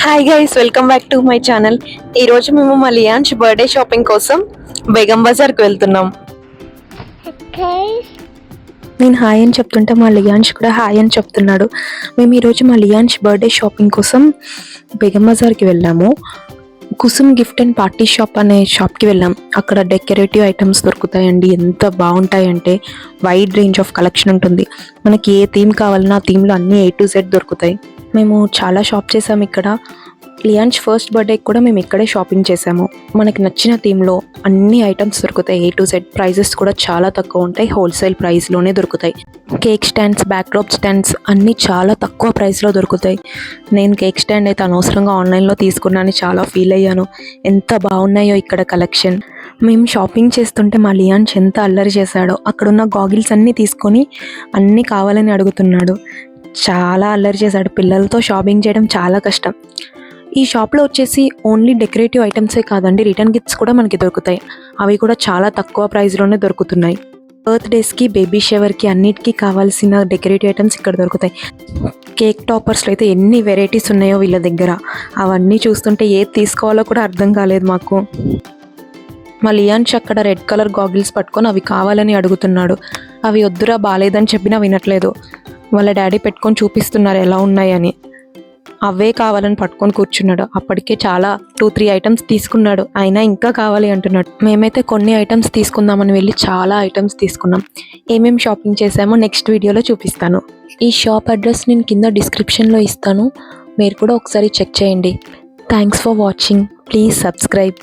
Hi guys, welcome back to my channel. ఈరోజు మేము మా లియాన్స్ బర్త్డే షాపింగ్ కోసం బేగం బజార్కి వెళ్తున్నాం. నేను హాయ్ అని చెప్తుంటే మా లియాన్స్ కూడా హాయ్ అని చెప్తున్నాడు. మేము ఈరోజు మా లియాన్స్ బర్త్డే షాపింగ్ కోసం బేగం బజార్కి వెళ్ళాము. Kusum gift and party sharp అనే షాప్కి వెళ్ళాం. అక్కడ డెకరేటివ్ ఐటమ్స్ దొరుకుతాయండి. ఎంత బాగుంటాయంటే వైడ్ రేంజ్ ఆఫ్ కలెక్షన్ ఉంటుంది. మనకి ఏ థీమ్ కావాలన్నా ఆ థీమ్లో అన్నీ A to Z దొరుకుతాయి. మేము చాలా షాప్ చేసాము ఇక్కడ. లియాన్స్ ఫస్ట్ బర్త్డేకి కూడా మేము ఇక్కడే షాపింగ్ చేసాము. మనకి నచ్చిన థీమ్లో అన్ని ఐటమ్స్ దొరుకుతాయి. A to Z. ప్రైజెస్ కూడా చాలా తక్కువ ఉంటాయి. హోల్సేల్ ప్రైస్లోనే దొరుకుతాయి. కేక్ స్టాండ్స్, బ్యాక్డ్రాప్ స్టాండ్స్ అన్నీ చాలా తక్కువ ప్రైస్లో దొరుకుతాయి. నేను కేక్ స్టాండ్ అయితే అనవసరంగా ఆన్లైన్లో తీసుకున్నాను, చాలా ఫీల్ అయ్యాను. ఎంత బాగున్నాయో ఇక్కడ కలెక్షన్. మేము షాపింగ్ చేస్తుంటే మా లియాన్స్ ఎంత అల్లరి చేశాడో. అక్కడున్న గాగిల్స్ అన్నీ తీసుకొని అన్నీ కావాలని అడుగుతున్నాడు. చాలా అల్లరి చేశాడు. పిల్లలతో షాపింగ్ చేయడం చాలా కష్టం. ఈ షాప్లో వచ్చేసి ఓన్లీ డెకరేటివ్ ఐటమ్సే కాదండి, రిటర్న్ గిఫ్ట్స్ కూడా మనకి దొరుకుతాయి. అవి కూడా చాలా తక్కువ ప్రైస్లోనే దొరుకుతున్నాయి. బర్త్డేస్కి, బేబీ షవర్కి అన్నిటికీ కావాల్సిన డెకరేటివ్ ఐటమ్స్ ఇక్కడ దొరుకుతాయి. కేక్ టాపర్స్లో అయితే ఎన్ని వెరైటీస్ ఉన్నాయో వీళ్ళ దగ్గర. అవన్నీ చూస్తుంటే ఏది తీసుకోవాలో కూడా అర్థం కాలేదు మాకు. మా లియాన్స్ అక్కడ రెడ్ కలర్ గాగిల్స్ పట్టుకొని అవి కావాలని అడుగుతున్నాడు. అవి వద్దురా, బాగాలేదని చెప్పినా వినట్లేదు. వాళ్ళ డాడీ పెట్టుకొని చూపిస్తున్నారు ఎలా ఉన్నాయని. అవే కావాలని పట్టుకొని కూర్చున్నాడు. అప్పటికే చాలా 2-3 ఐటమ్స్ తీసుకున్నాడు. అయినా ఇంకా కావాలి అంటున్నాడు. మేమైతే కొన్ని ఐటమ్స్ తీసుకుందామని వెళ్ళి చాలా ఐటమ్స్ తీసుకున్నాం. ఏమేమి షాపింగ్ చేసామో నెక్స్ట్ వీడియోలో చూపిస్తాను. ఈ షాప్ అడ్రస్ నేను కింద డిస్క్రిప్షన్లో ఇస్తాను. మీరు కూడా ఒకసారి చెక్ చేయండి. Thanks for watching. Please subscribe.